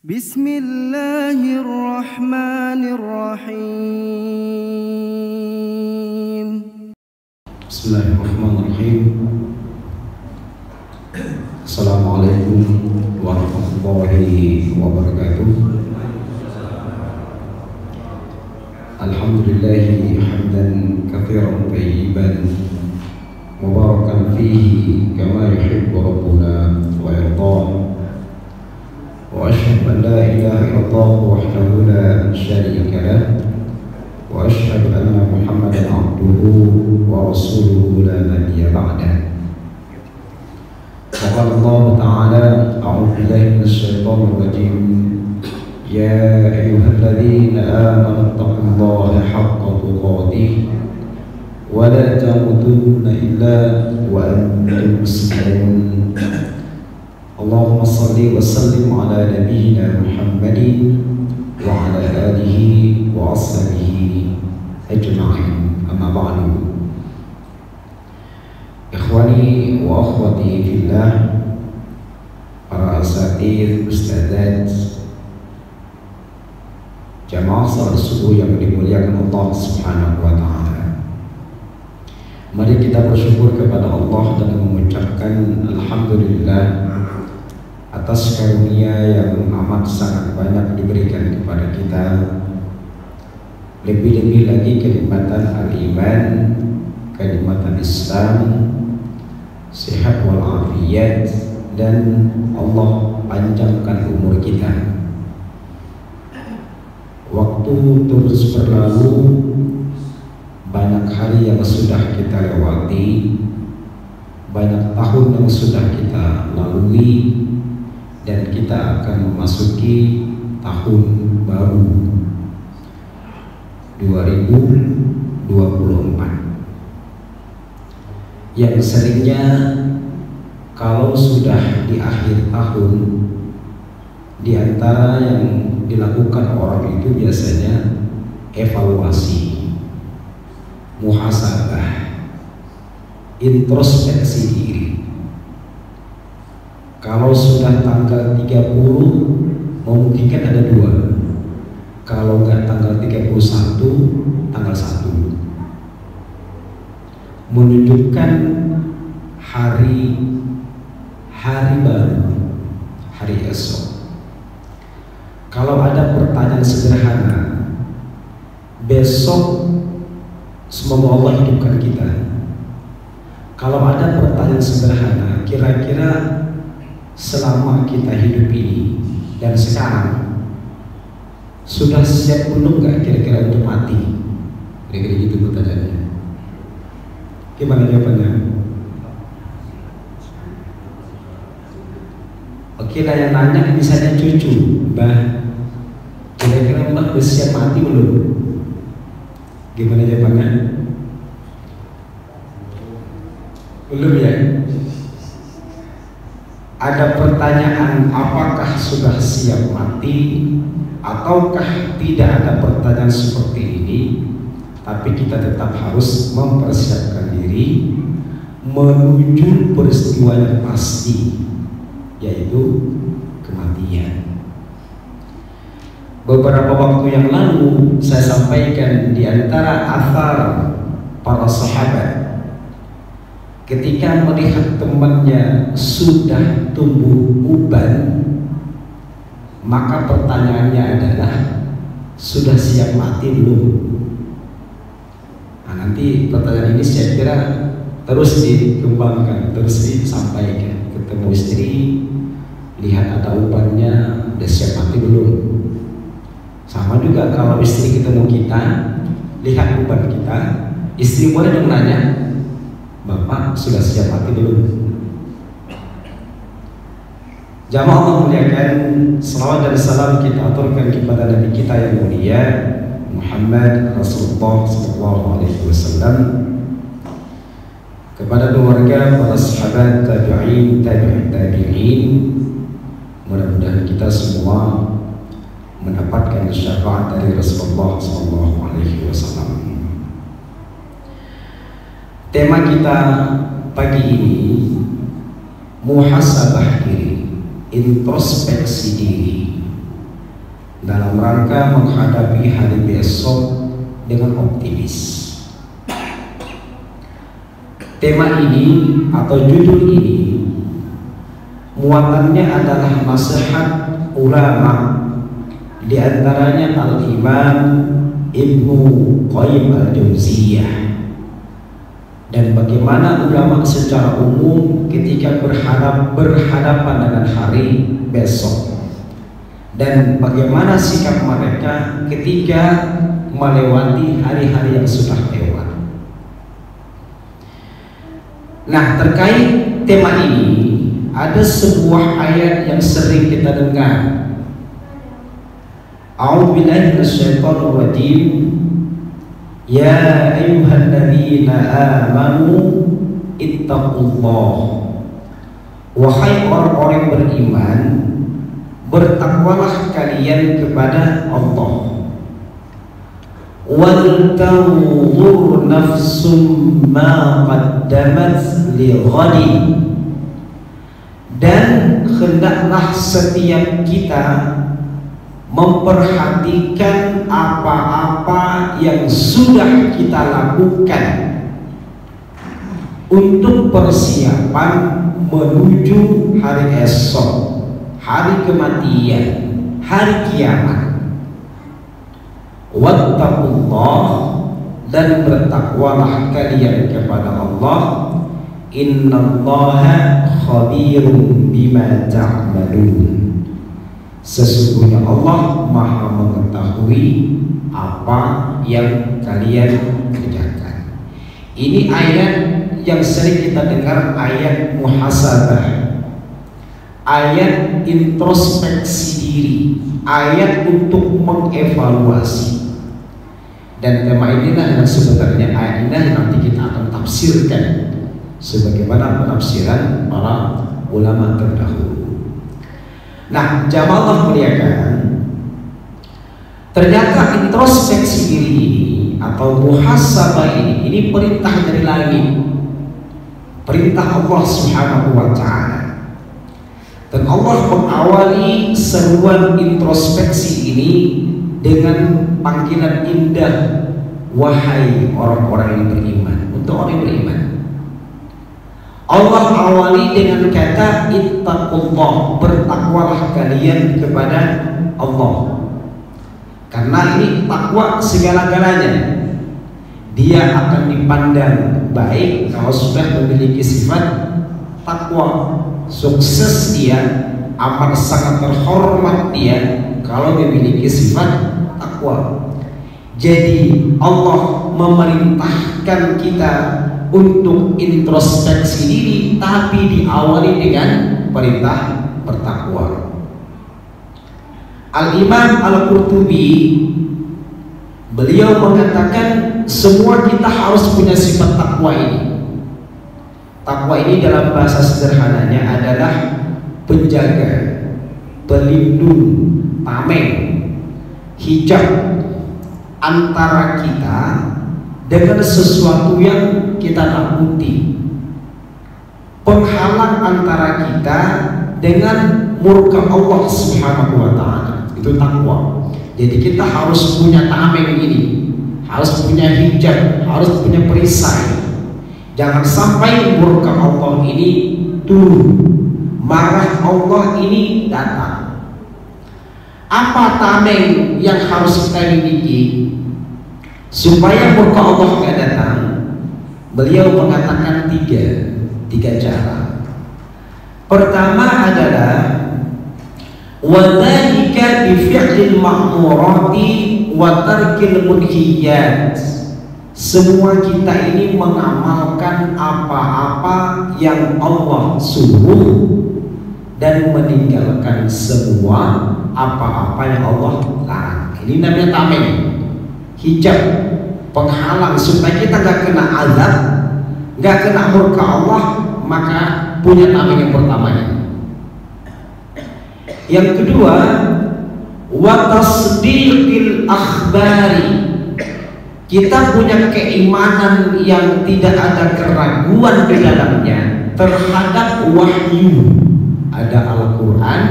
Bismillahirrahmanirrahim. Bismillahirrahmanirrahim. Assalamualaikum warahmatullahi wabarakatuh. Alhamdulillahi hamdan katsiran thayyiban mubarakan fihi kama yuhibbu rabbuna wa yarda. Wa asyhadu an la ilaha illallah wahdahu la syarika lah wa asyhadu anna Muhammadan abduhu wa rasuluhu la nabiyya ba'dah. Qala Allah Ta'ala, a'udzu billahi minasyaitonir rajim. Ya ayyuhalladzina amanu taqullaha haqqa tuqatih wa la tamutunna illa wa antum muslimun. Allahumma salli wa sallim ala nabiyyina Muhammadin wa ala alihi wa ashabihi ajma'in. Amma ba'du. Ikhwani wa akhwati fillah, para asatidz, ustadzat, jamaah salat subuh yang dimuliakan Allah Subhanahu wa taala. Mari kita bersyukur kepada Allah dan mengucapkan alhamdulillah atas karunia yang amat sangat banyak diberikan kepada kita. Lebih-lebih lagi kenikmatan al-iman, kenikmatan Islam, sehat walafiat, dan Allah panjangkan umur kita. Waktu terus berlalu, banyak hari yang sudah kita lewati, banyak tahun yang sudah kita lalui, dan kita akan memasuki tahun baru 2024 yang seringnya kalau sudah di akhir tahun, di antara yang dilakukan orang itu biasanya evaluasi, muhasabah, introspeksi diri. Kalau sudah tanggal 30, memungkinkan ada dua. Kalau nggak tanggal 31, tanggal 1. Menunjukkan hari baru, hari esok. Kalau ada pertanyaan sederhana, besok semoga Allah hidupkan kita. Kalau ada pertanyaan sederhana, kira-kira selama kita hidup ini dan sekarang sudah siap belum nggak kira-kira untuk mati? Kira-kira gitu pertanyaannya. Gimana jawabannya? Oke lah, yang nanya misalnya cucu, Mbah, kira-kira Mbah udah siap mati belum? Gimana jawabannya? Belum ya? Ada pertanyaan apakah sudah siap mati ataukah tidak ada pertanyaan seperti ini, tapi kita tetap harus mempersiapkan diri menuju peristiwa yang pasti, yaitu kematian. Beberapa waktu yang lalu saya sampaikan di antara athar para sahabat ketika melihat temannya sudah tumbuh uban, maka pertanyaannya adalah sudah siap mati belum? Nah, nanti pertanyaan ini saya kira terus dikembangkan, terus disampaikan. Ketemu istri, lihat ada ubannya, udah siap mati belum? Sama juga kalau istri ketemu kita, lihat uban kita, istri boleh dong nanya, Bapak sudah siap mati belum? Jamaah Allah muliakan, salawat dan salam kita aturkan kepada Nabi kita yang mulia Muhammad Rasulullah SAW, kepada keluarga, para sahabat, tabi'in, tabi'in. Mudah-mudahan kita semua mendapatkan syafaat dari Rasulullah SAW. Tema kita pagi ini muhasabah diri, introspeksi diri. dalam rangka menghadapi hari besok dengan optimis. Tema ini atau judul ini muatannya adalah nasihat ulama, di antaranya Al-Imam Ibnu Qayyim Al-Jauziyah, dan bagaimana ulama secara umum ketika berhadapan dengan hari besok, dan bagaimana sikap mereka ketika melewati hari-hari yang sudah lewat. Nah, terkait tema ini ada sebuah ayat yang sering kita dengar. A'udzubillahi minasyaitonir rajim. Ya ayyuhalladzina amanu ittaqullah. Wahai orang-orang yang beriman, bertakwalah kalian kepada Allah. Wal tanzur nafsum ma qaddamat li ghadin, dan hendaklah setiap kita memperhatikan apa-apa yang sudah kita lakukan untuk persiapan menuju hari esok, hari kematian, hari kiamat. Wattaqullah, dan bertakwalah kalian kepada Allah. Innallaha khabirun bima ta'malun. Sesungguhnya Allah Maha mengetahui apa yang kalian kerjakan. Ini ayat yang sering kita dengar, ayat muhasabah, ayat introspeksi diri, ayat untuk mengevaluasi. Dan tema inilah yang sebenarnya ayat ini nanti kita akan tafsirkan sebagaimana penafsiran para ulama terdahulu. Nah, jamaah Allah muliakan, ternyata introspeksi diri ini atau muhasabah ini perintah dari langit, perintah Allah Subhanahu wa ta'ala. Dan Allah mengawali seruan introspeksi ini dengan panggilan indah, wahai orang-orang yang beriman. Untuk orang yang beriman, Allah awali dengan kata ittaqullah, bertakwalah kalian kepada Allah. Karena ini takwa segala-galanya. Dia akan dipandang baik kalau sudah memiliki sifat takwa. Sukses dia, amat sangat terhormat dia kalau memiliki sifat takwa. Jadi Allah memerintahkan kita untuk introspeksi diri, tapi diawali dengan perintah bertakwa. Al-Imam Al-Qurtubi, beliau mengatakan semua kita harus punya sifat takwa ini. Takwa ini dalam bahasa sederhananya adalah penjaga, pelindung, tameng, hijab antara kita dengan sesuatu yang kita takuti, penghalang antara kita dengan murka Allah Subhanahu wa ta'ala. Itu takwa. Jadi kita harus punya tameng ini, harus punya hijab, harus punya perisai. Jangan sampai murka Allah ini turun, marah Allah ini datang. Apa tameng yang harus kita miliki supaya murka Allah tidak datang? Beliau mengatakan tiga cara. Pertama adalah wadhalika bi fi'lil ma'murati wa tarkil munhiyat. Semua kita ini mengamalkan apa-apa yang Allah suruh dan meninggalkan semua apa-apa yang Allah larang. Ini namanya tameng, hijab, penghalang supaya kita nggak kena azab, nggak kena murka Allah. Maka punya tameng yang pertamanya. Yang kedua, wa tasdiqil akhbari. Kita punya keimanan yang tidak ada keraguan di dalamnya terhadap wahyu. Ada Al-Quran,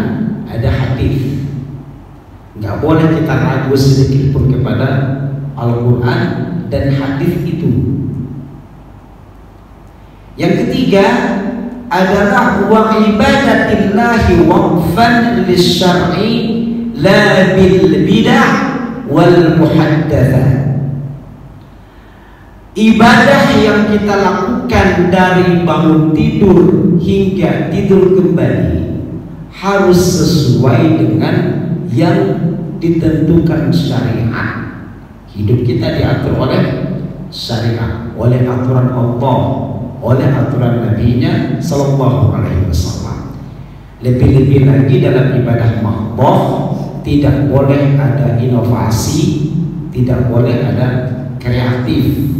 ada hadis. Nggak boleh kita ragu sedikit pun kepada Al-Quran dan hadis itu. Yang ketiga adalah wa ibadatillahi waqfan lisyar'i la bil bid'ah wal muhaddatsah. Ibadah yang kita lakukan dari bangun tidur hingga tidur kembali harus sesuai dengan yang ditentukan syariat. Hidup kita diatur oleh syariat, oleh aturan Allah, oleh aturan Nabi-Nya Sallallahu Alaihi Wasallam. Lebih-lebih lagi dalam ibadah mahdoh tidak boleh ada inovasi, tidak boleh ada kreatif,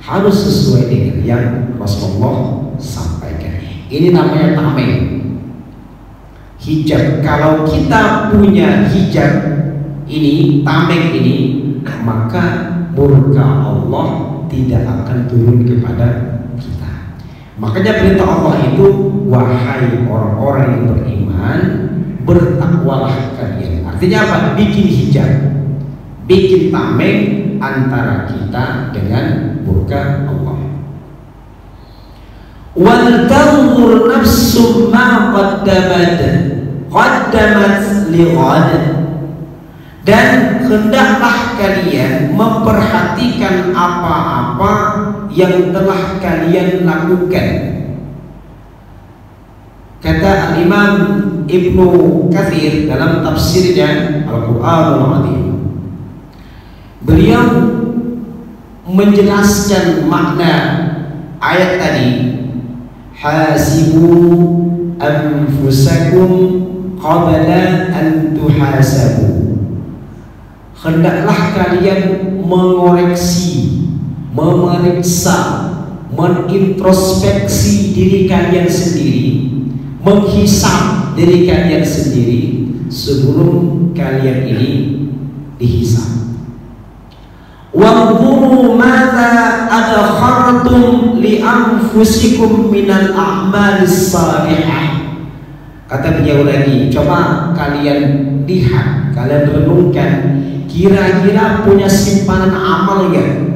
harus sesuai dengan yang Rasulullah sampaikan. Ini namanya tameng, hijab. Kalau kita punya hijab ini, tameng ini, maka murka Allah tidak akan turun kepada kita. Makanya perintah Allah itu, wahai orang-orang yang beriman, bertakwalah kalian. Artinya apa? Bikin hijab, bikin tameng antara kita dengan murka Allah. Wal tanzur nafsum ma qaddamat li ghad. Dan hendaklah kalian memperhatikan apa-apa yang telah kalian lakukan. Kata Al-Imam Ibnu Katsir dalam tafsirnya Al-Qur'anul Azim, beliau menjelaskan makna ayat tadi, hasibu anfusakum qabla an tuhasabu. Hendaklah kalian mengoreksi, memeriksa, menintrospeksi diri kalian sendiri, menghisab diri kalian sendiri sebelum kalian ini dihisab. Wanzuru madza adkhartum li anfusikum minal a'malis salihah. Kata beliau lagi, coba kalian lihat, kalian renungkan, kira-kira punya simpanan amal ya?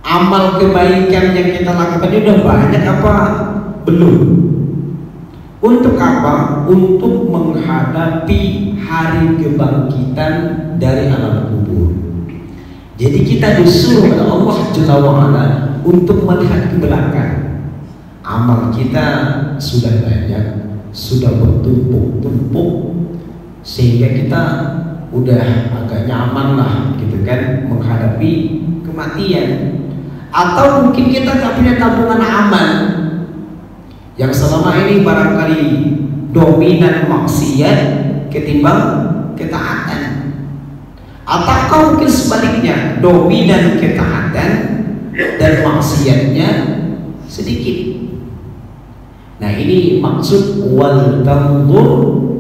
Amal kebaikan yang kita lakukan ini udah banyak apa belum? Untuk apa? Untuk menghadapi hari kebangkitan dari alam kubur. Jadi kita disuruh oleh Allah Jalla wa'ala untuk melihat ke belakang. Amal kita sudah banyak, sudah bertumpuk-tumpuk, sehingga kita udah agak nyaman lah gitu kan menghadapi kematian. Atau mungkin kita tak punya tabungan aman yang selama ini barangkali dominan maksiat ketimbang ketaatan. Atau mungkin sebaliknya, dominan ketaatan dan maksiatnya sedikit. Nah, ini maksud wal tanzur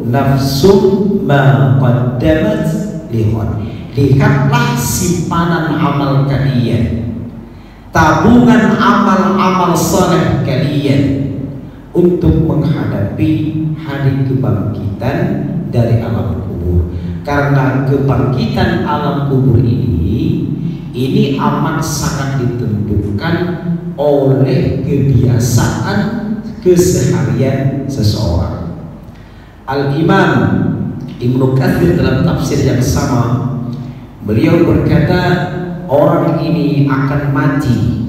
nafsum ma qaddamat lihat. Lihatlah simpanan amal kalian, tabungan amal-amal saleh kalian untuk menghadapi hari kebangkitan dari alam kubur. Karena kebangkitan alam kubur ini amat sangat ditentukan oleh kebiasaan keseharian seseorang. Al-Imam Ibnu Katsir dalam tafsir yang sama, beliau berkata, orang ini akan mati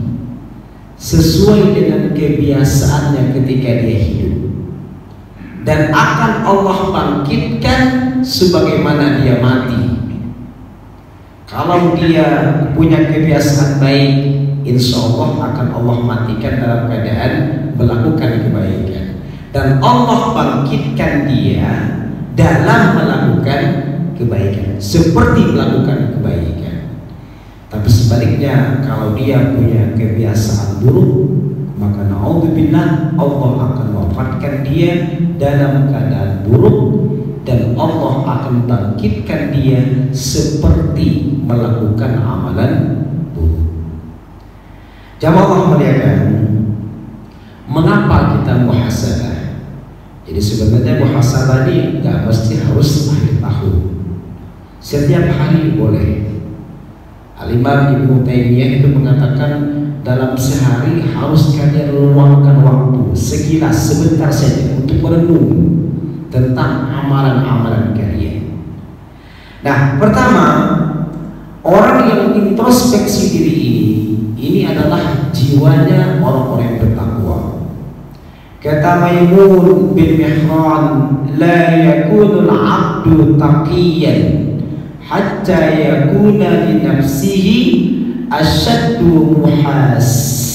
sesuai dengan kebiasaannya ketika dia hidup, dan akan Allah bangkitkan sebagaimana dia mati. Kalau dia punya kebiasaan baik, insya Allah akan Allah matikan dalam keadaan melakukan kebaikan, dan Allah bangkitkan dia dalam melakukan kebaikan, seperti melakukan kebaikan. Tapi sebaliknya, kalau dia punya kebiasaan buruk, maka na'udzubillah, Allah akan wafatkan dia dalam keadaan buruk, dan Allah akan bangkitkan dia seperti melakukan amalan buruk. Jamaah muliakan, mengapa kita muhasabah? Jadi sebenarnya muhasabah ini nggak mesti harus akhir tahun. Setiap hari boleh. Al-Imam Ibnu Taimiyah itu mengatakan dalam sehari harus kalian luangkan waktu sekilas sebentar saja untuk merenung tentang amalan-amalan kalian. Nah, pertama, orang yang introspeksi diri ini adalah jiwanya orang-orang yang bertakwa. Kata Maimun bin Mihran, la yakunul abdu taqiyan hatta yakuna li nafsihi asyaddu muhasabatan.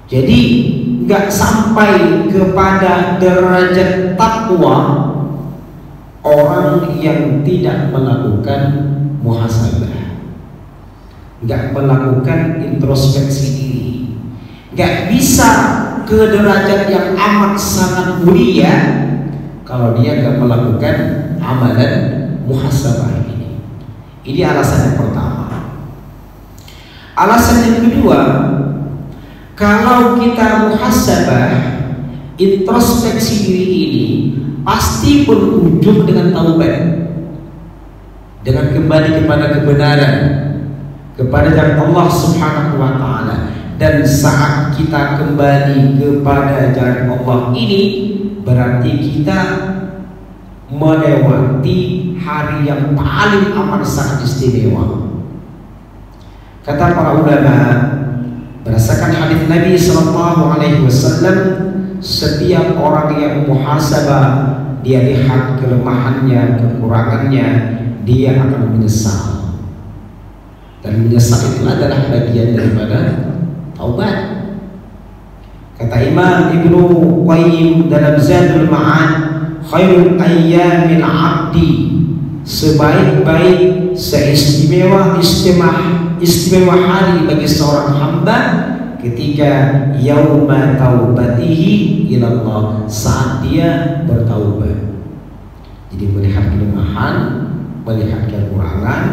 Jadi nggak sampai kepada derajat takwa orang yang tidak melakukan muhasabah, nggak melakukan introspeksi diri, nggak bisa ke derajat yang amat sangat mulia kalau dia nggak melakukan amalan muhasabah ini. Ini alasan yang pertama. Alasan yang kedua, kalau kita muhasabah, introspeksi diri ini pasti berujung dengan taubat, dengan kembali kepada kebenaran, kepada jalan Allah Subhanahu wa Ta'ala. Dan saat kita kembali kepada jalan Allah ini, berarti kita melewati hari yang paling amat sangat istimewa. Kata para ulama, berdasarkan hadis Nabi SAW, setiap orang yang muhasabah, dia lihat kelemahannya, kekurangannya, dia akan menyesal. Dan menyesal itu adalah bagian daripada taubat. Kata Imam Ibnu Qayyim dalam Zadul Ma'ad, khairul ayyamil abdi, sebaik-baik istimewa hari bagi seorang hamba ketika yauma taubatihi ilallah, saat dia bertaubat. Jadi melihat kelemahan, melihat kekurangan,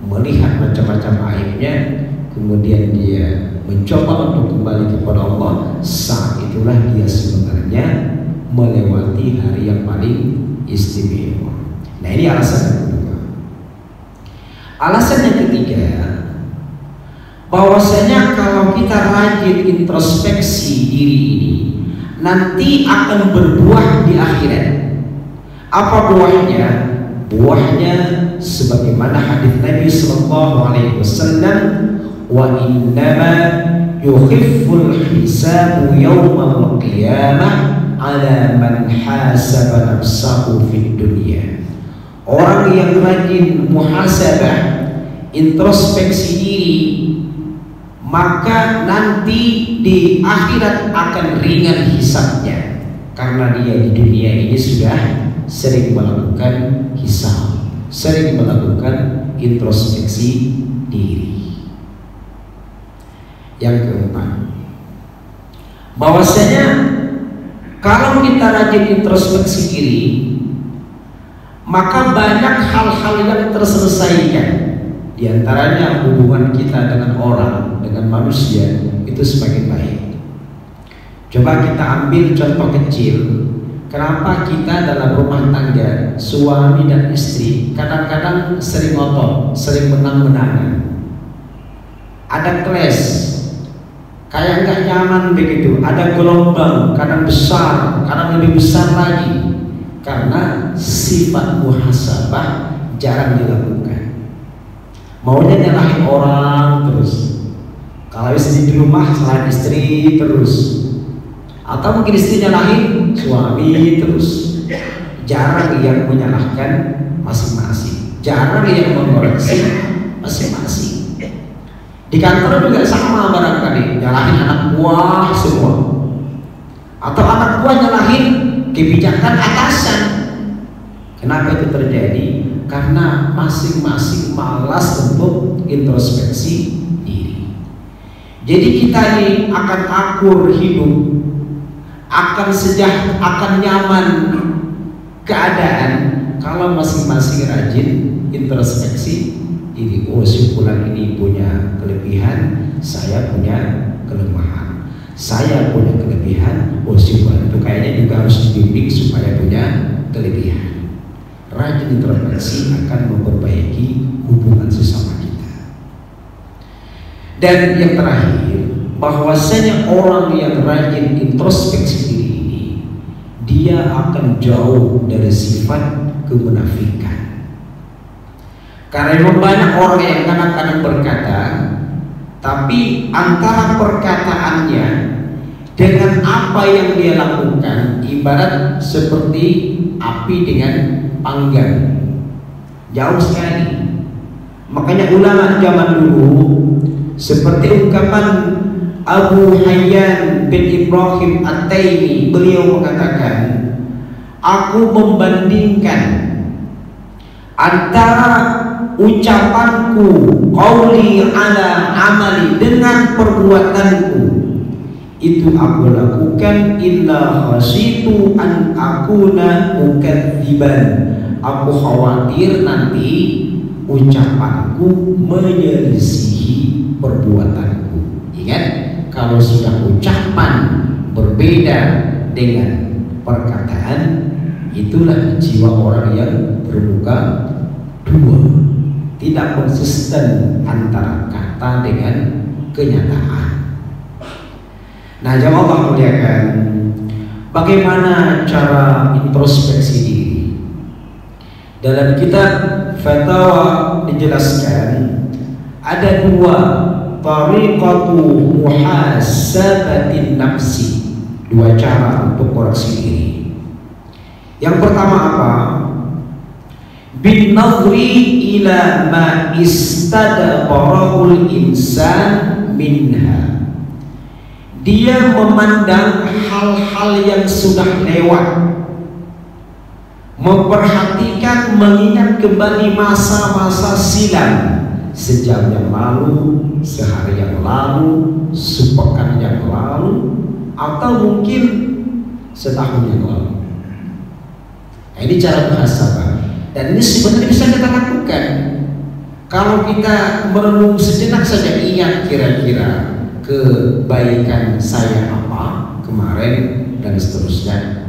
melihat macam-macam aibnya, kemudian dia mencoba untuk kembali kepada Allah. Saat itulah dia sebenarnya melewati hari yang paling istimewa. Nah, ini alasan yang kedua. Alasan yang ketiga, bahwasanya kalau kita rajin introspeksi diri ini, nanti akan berbuah di akhirat. Apa buahnya? Buahnya sebagaimana hadis Nabi SAW, wa innama yukhifful hisabu yawmal qiyamah ala man hasaba nafsahu fid dunya. Orang yang rajin muhasabah, introspeksi diri, maka nanti di akhirat akan ringan hisabnya, karena dia di dunia ini sudah sering melakukan hisab, sering melakukan introspeksi diri. Yang keempat, bahwasanya kalau kita rajin introspeksi diri, maka banyak hal-hal yang terselesaikan. Di antaranya hubungan kita dengan orang, dengan manusia itu semakin baik. Coba kita ambil contoh kecil. Kenapa kita dalam rumah tangga, suami dan istri, kadang-kadang sering ngotot, sering menang-menangan, ada clash, kayak nggak nyaman begitu, ada gelombang, kadang besar, kadang lebih besar lagi, karena sifat muhasabah jarang dilakukan. Maunya nyalahin orang terus. Kalau istri di rumah salahin istri terus, atau mungkin istri nyalahin suami terus. Jarang yang menyalahkan masing-masing, jarang yang mengoreksi masing-masing. Di kantor juga sama barangkali, nyalahin anak buah semua, atau anak buah nyalahin kebijakan atasan. Kenapa itu terjadi? Karena masing-masing malas untuk introspeksi diri. Jadi kita ini akan akur hidup, akan sejahtera, akan nyaman keadaan kalau masing-masing rajin introspeksi diri. Oh, si fulan ini punya kelebihan, saya punya kelemahan. Saya punya kelebihan, oh si fulan itu kayaknya juga harus dibimbing supaya punya kelebihan. rajin introspeksi akan memperbaiki hubungan sesama kita. Dan yang terakhir, bahwasanya orang yang rajin introspeksi diri ini, dia akan jauh dari sifat kemunafikan. Karena memang banyak orang yang kadang-kadang berkata, tapi antara perkataannya dengan apa yang dia lakukan ibarat seperti api dengan panggang, jauh sekali. Makanya ulama zaman dulu seperti ungkapan Abu Hayyan bin Ibrahim At-Taimi, beliau mengatakan, aku membandingkan antara ucapanku qauli ala amali dengan perbuatanku. Itu aku lakukan illa khasyitu an akuna mukadziban. Aku khawatir nanti ucapanku menyelisihi perbuatanku. Ingat, kalau sudah ucapan berbeda dengan perkataan, itulah jiwa orang yang terbuka dua, tidak konsisten antara kata dengan kenyataan. Nah, jamaah Allah muliakan, bagaimana cara introspeksi diri? Dalam kitab Fatawa dijelaskan ada dua tariqatu muhasabatin nafsi, dua cara untuk koreksi diri. Yang pertama apa? Bin nadri ila ma istadbarahul insan minha. Dia memandang hal-hal yang sudah lewat, memperhatikan, mengingat kembali masa-masa silam, sejam yang lalu, sehari yang lalu, sepekan yang lalu, atau mungkin setahun yang lalu. Nah, ini cara muhasabah, dan ini sebenarnya bisa kita lakukan kalau kita merenung sejenak saja. Ingat kira-kira kebaikan saya apa kemarin dan seterusnya,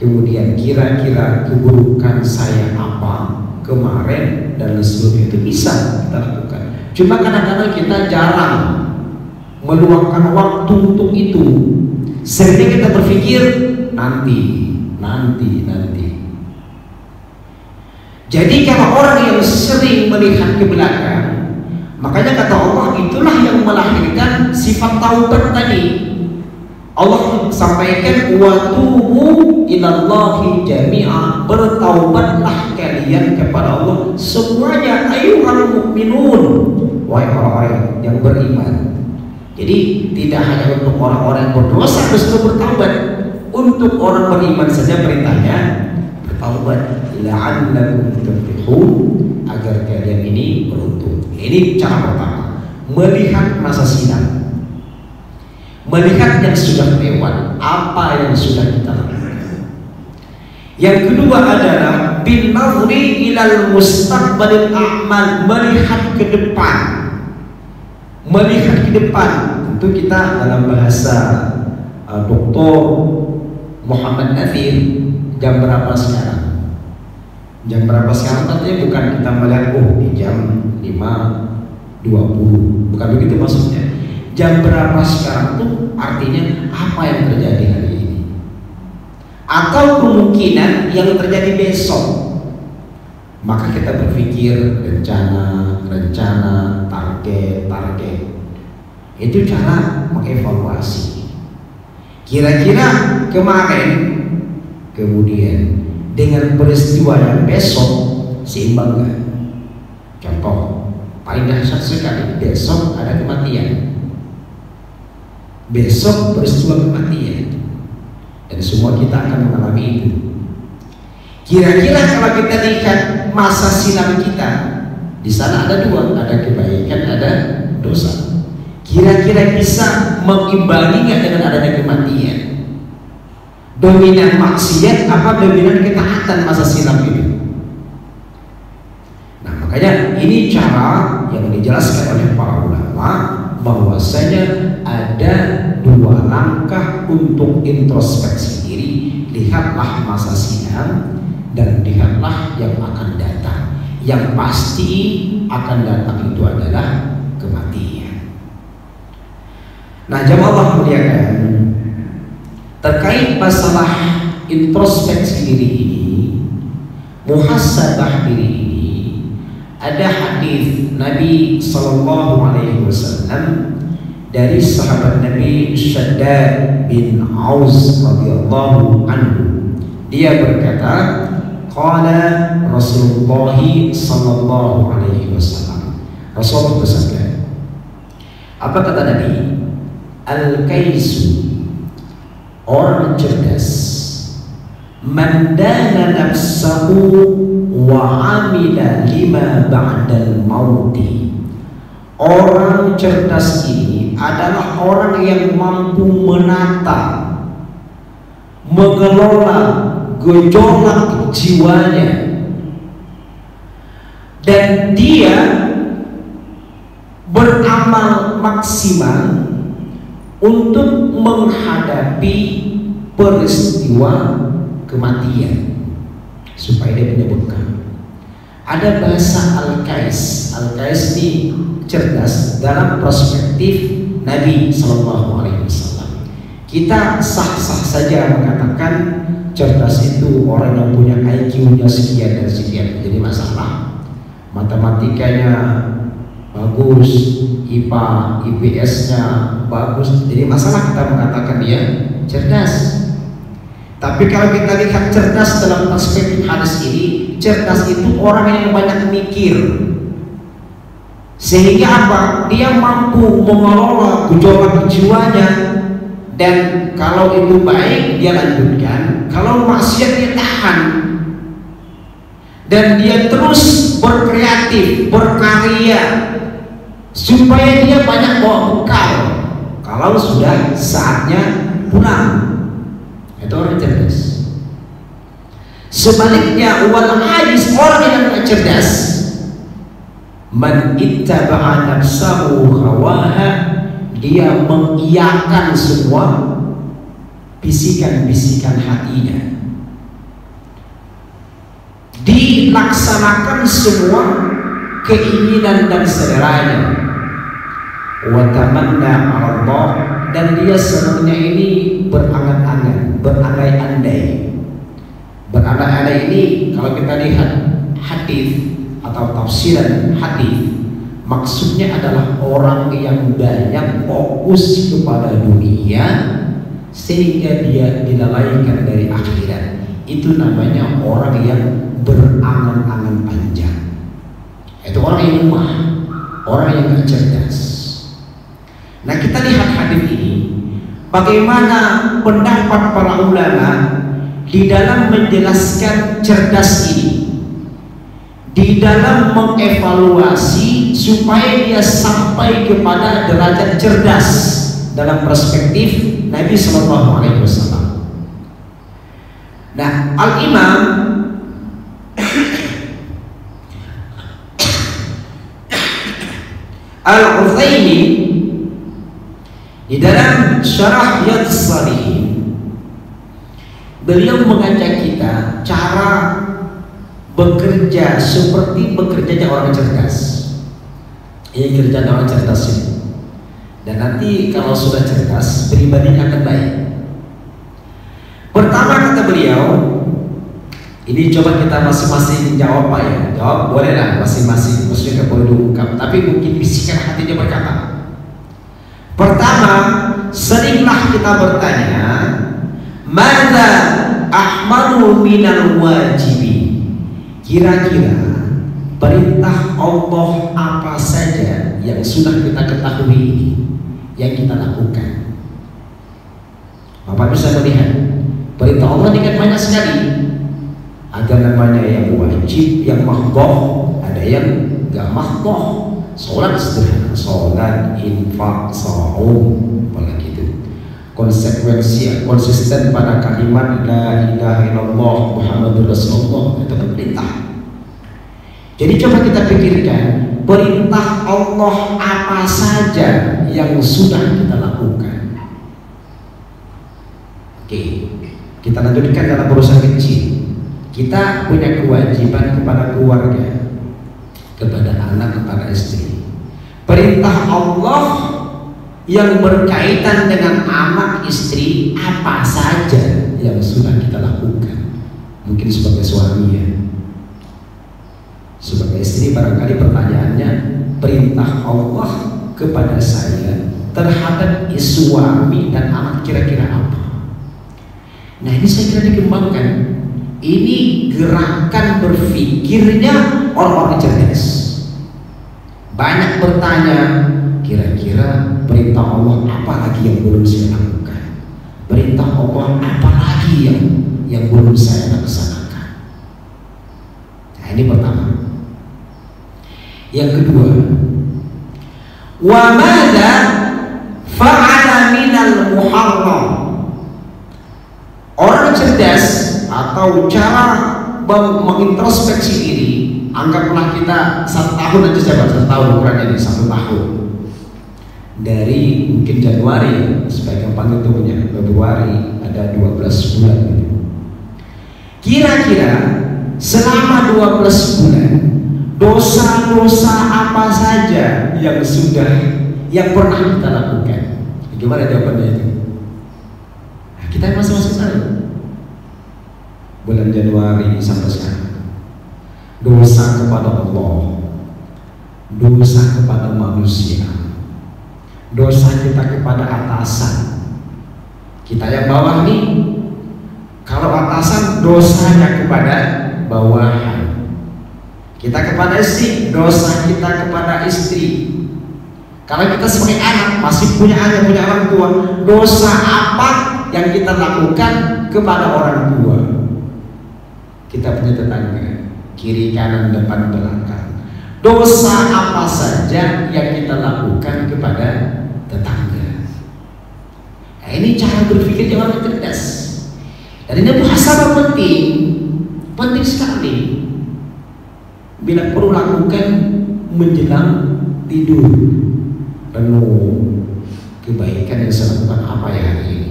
kemudian kira-kira keburukan saya apa kemarin dan seterusnya. Itu bisa kita lakukan, cuma kadang-kadang kita jarang meluangkan waktu untuk itu. Sering kita berpikir nanti. Jadi kalau orang yang sering melihat ke belakang, makanya kata Allah, itulah yang melahirkan sifat taubat tadi. Allah sampaikan, wa tubu ilallahi jami'a, bertaubatlah kalian kepada Allah semuanya, ayyuhal mu'minun, wahai orang-orang yang beriman. Jadi tidak hanya untuk orang-orang yang berdosa terus bertaubat, untuk orang beriman saja perintahnya bertaubat, la'allakum tuflihun, agar kalian ini beruntung. Ini cara pertama, melihat masa silam, melihat yang sudah lewat, apa yang sudah kita lakukan. Yang kedua adalah bin nadri ilal mustaqbalil a'mal, melihat ke depan. Melihat ke depan, tentu kita dalam bahasa Dr. Muhammad Nathir, jam berapa sekarang? Jam berapa sekarang artinya bukan kita melihat di jam 5.20, bukan begitu maksudnya. Jam berapa sekarang itu artinya apa yang terjadi hari ini, atau kemungkinan yang terjadi besok. Maka kita berpikir rencana, target. Itu cara mengevaluasi. Kira-kira kemarin, kemudian dengan peristiwa yang besok seimbang nggak? Contoh paling dahsyat sekali, besok ada kematian, besok peristiwa kematian, dan semua kita akan mengalami itu. Kira-kira kalau kita lihat masa silam kita, di sana ada dua, ada kebaikan, ada dosa. Kira-kira bisa mengimbangi nggak dengan adanya kematian? Dominan maksiat apa dominan ketaatan masa silam itu? Nah, makanya ini cara yang dijelaskan oleh para ulama, bahwasanya ada dua langkah untuk introspeksi diri. Lihatlah masa silam dan lihatlah yang akan datang. Yang pasti akan datang itu adalah kematian. Nah, jemaah Allah muliakan, terkait masalah introspeksi diri ini, muhasabah diri ini, ada hadis Nabi Sallallahu Alaihi Wasallam dari sahabat Nabi Shaddad bin Aus radhiyallahu anhu. Dia berkata, qala Rasulullah sallallahu alaihi wasallam. Rasulullah bersabda, apa kata Nabi? Al-kaisu, orang cerdas, man dana nafsahu wa amila lima ba'dal mauti. Orang cerdas ini adalah orang yang mampu menata, mengelola gejolak jiwanya, dan dia beramal maksimal untuk menghadapi peristiwa kematian supaya dia menyebutkan. Ada bahasa al-kais. Al-kais ini cerdas dalam perspektif Nabi Sallallahu Alaihi Wasallam. Kita sah-sah saja mengatakan cerdas itu orang yang punya IQ-nya sekian dan sekian, jadi masalah. Matematikanya bagus, IPA, IPS-nya bagus, jadi masalah kita mengatakan dia cerdas. Tapi kalau kita lihat cerdas dalam perspektif hadis ini, cerdas itu orang yang banyak mikir. Sehingga apa? Dia mampu mengelola gejolak jiwanya, dan kalau itu baik dia lanjutkan, kalau maksiat dia tahan, dan dia terus berkreatif, berkarya supaya dia banyak bawa bekal kalau sudah saatnya pulang. Itu orang cerdas. Sebaliknya wal ajis, orang yang tidak cerdas, man ittaba'a nafsahu hawaha, dia mengiyakan semua bisikan-bisikan hatinya, dilaksanakan semua keinginan dan seleranya, wa tamanna 'ala Allah, dan dia sebenarnya ini berangan-angan, berandai-andai. Berandai-andai ini kalau kita lihat hadis atau tafsiran hadis, maksudnya adalah orang yang banyak fokus kepada dunia sehingga dia dilalaikan dari akhirat. Itu namanya orang yang berangan-angan panjang. Itu orang yang lemah, orang yang tidak cerdas. Nah, kita lihat hadis ini, bagaimana pendapat para ulama di dalam menjelaskan cerdas ini, di dalam mengevaluasi supaya dia sampai kepada derajat cerdas dalam perspektif Nabi Sallallahu Alaihi Wasallam. Nah, Al-Imam Al-Utsaimin di dalam Syarah Riyadhus Shalihin, beliau mengajak kita cara bekerja seperti bekerjanya orang cerdas. Ini kerjaan orang cerdas ini. Dan nanti kalau sudah cerdas, pribadinya akan baik. Pertama kata beliau, ini coba kita masing-masing jawab Pak ya. Jawab boleh lah masing-masing, maksudnya boleh diungkap, tapi mungkin bisikan hatinya berkata. Pertama, seringlah kita bertanya, mana ahmadu minal wajibi? Kira-kira perintah Allah apa saja yang sudah kita ketahui ini yang kita lakukan? Bapak bisa melihat perintah Allah ini kan banyak sekali. Ada namanya yang wajib, yang mahdoh, ada yang gak mahdoh. Sholat sederhana, sholat, infak, saum, apalagi itu. Konsekuensi, konsisten pada kalimat la ilaha illallah Muhammadur Rasulullah, itu perintah. Jadi coba kita pikirkan, perintah Allah apa saja yang sudah kita lakukan. Oke, kita lanjutkan dalam urusan kecil. Kita punya kewajiban kepada keluarga, kepada anak, kepada istri. Perintah Allah yang berkaitan dengan anak, istri, apa saja yang sudah kita lakukan. Mungkin sebagai suami ya, sebagai istri barangkali pertanyaannya, perintah Allah kepada saya terhadap suami dan anak kira-kira apa? Nah ini saya kira dikembangkan. Ini gerakan berpikirnya orang-orang cerdas. Banyak bertanya, kira-kira perintah Allah apa lagi yang belum saya lakukan? Perintah Allah apa lagi yang belum saya laksanakan? Nah ini pertama. Yang kedua, wa madza fa'ala minal muharram. Orang cerdas atau cara mengintrospeksi diri, anggaplah kita 1 tahun aja, saya 1 tahun ukurannya ini 1 tahun. Dari mungkin Januari, supaya gampang hitungnya, Februari ada 12 bulan gitu. Kira-kira selama 12 bulan dosa-dosa apa saja yang pernah kita lakukan? Gimana jawabannya itu? Nah, kita masing-masing tahu. Bulan Januari sampai sekarang, dosa kepada Allah, dosa kepada manusia, dosa kita kepada atasan. Kita yang bawah nih, kalau atasan dosanya kepada bawahan. Kita kepada istri, dosa kita kepada istri. Kalau kita sebagai anak masih punya orang tua, dosa apa yang kita lakukan kepada orang tua? Kita punya tetangga, kiri kanan depan belakang, dosa apa saja yang kita lakukan kepada tetangga. Nah, ini cara berpikir yang cerdas. Dan ini bahasa penting sekali. Bila perlu lakukan menjelang tidur, penuh kebaikan yang saya lakukan apa ya hari ini.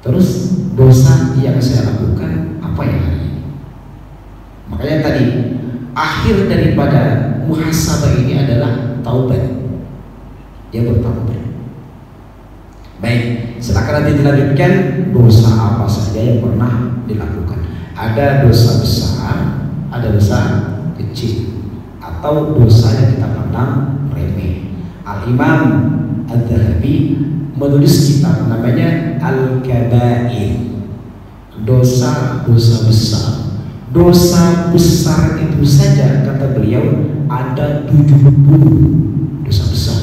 Terus dosa yang saya lakukan apa ya hari ini. Makanya tadi akhir daripada muhasabah ini adalah taubat. Dia bertaubat. Baik, silakan nanti dilanjutkan dosa apa saja yang pernah dilakukan. Ada dosa besar, ada dosa kecil, atau dosa yang kita pandang remeh. Al-Imam Adz-Dzahabi menulis kitab namanya Al-Kabair, dosa-dosa besar. Dosa besar itu saja kata beliau ada 70 dosa besar.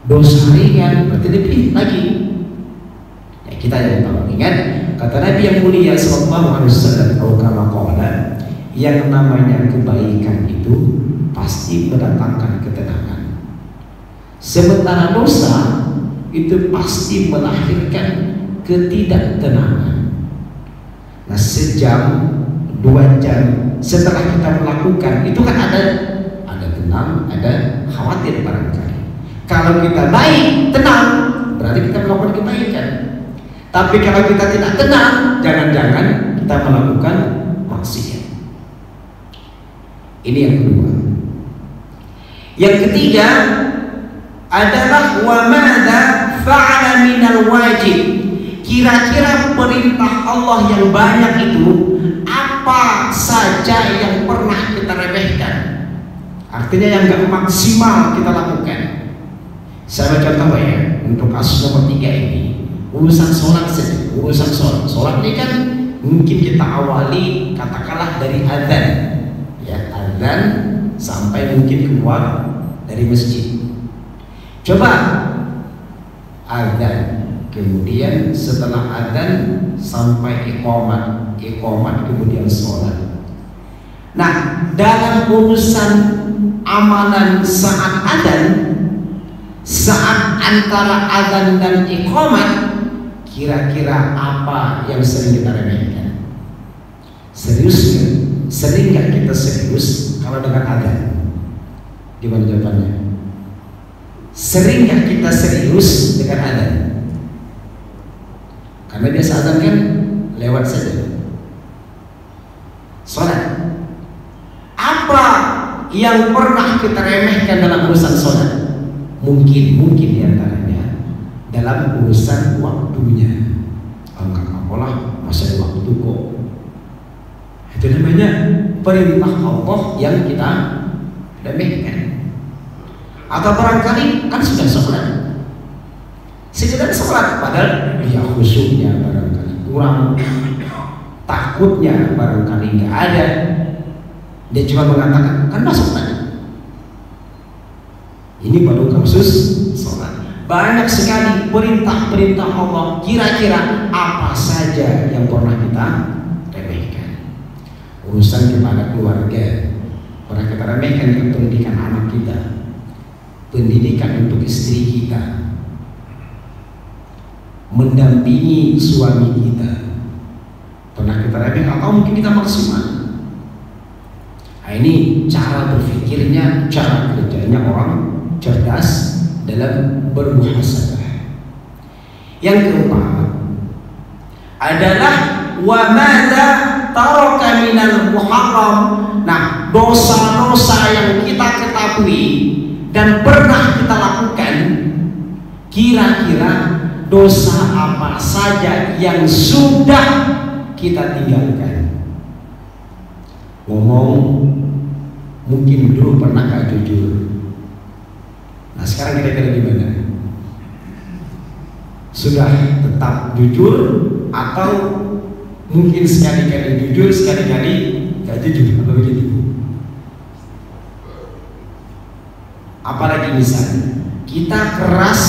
Dosa ringan berarti lebih lagi. Ya, kita yang tahu. Ingat kata Nabi yang mulia sallallahu alaihi wasallam, yang namanya kebaikan itu pasti mendatangkan ketenangan. Sementara dosa itu pasti melahirkan ketidaktenangan. Nah, sejam, 2 jam setelah kita melakukan itu kan ada tenang, ada khawatir barangkali. Kalau kita baik, tenang, berarti kita melakukan kebaikan. Tapi kalau kita tidak tenang, jangan-jangan kita melakukan maksiat. Ini yang kedua. Yang ketiga adalah wa madza fa'ala minal wajib. Kira-kira perintah Allah yang banyak itu apa saja yang pernah kita remehkan? Artinya yang gak maksimal kita lakukan. Saya contoh ya, untuk kasus nomor 3 ini, urusan sholat saja. Urusan sholat ini kan mungkin kita awali katakanlah dari azan, ya azan sampai mungkin keluar dari masjid. Coba azan, kemudian setelah adzan sampai iqamat kemudian sholat. Nah, dalam urusan amalan saat adzan, saat antara adzan dan iqamat, kira-kira apa yang sering kita remehkan? Serius kan? Sering nggak kita serius kalau dengan adzan? Gimana jawabannya? Sering nggak kita serius dengan adzan? Karena biasa adzan kan lewat saja. Sholat. Apa yang pernah kita remehkan dalam urusan sholat? Mungkin diantaranya dalam urusan waktunya. Enggak apalah, masa waktu kok. Itu namanya perintah Allah yang kita remehkan. Atau barangkali kan sudah sholat, sekedar sholat, padahal dia khusyuknya barangkali kurang, takutnya barangkali nggak ada. Dia cuma mengatakan kan masuk tadi. Ini baru kasus sholat. Banyak sekali perintah-perintah Allah. Kira-kira apa saja yang pernah kita remehkan? Urusan kepada keluarga pernah kita remehkan, ke pendidikan anak kita, pendidikan untuk istri kita, mendampingi suami kita, pernah kita remehkan atau mungkin kita maksimal. Nah, ini cara berpikirnya, cara kerjanya orang cerdas dalam bermuhasabah. Yang keempat adalah wa madza taraka minal muharram. Nah, dosa-dosa yang kita ketahui dan pernah kita lakukan, kira-kira dosa apa saja yang sudah kita tinggalkan? Ngomong mungkin dulu pernah gak jujur. Nah, sekarang kira-kira gimana? Sudah tetap jujur atau mungkin sekali-kali jujur, sekali-kali gak jujur, atau begitu? Apalagi misalnya kita keras,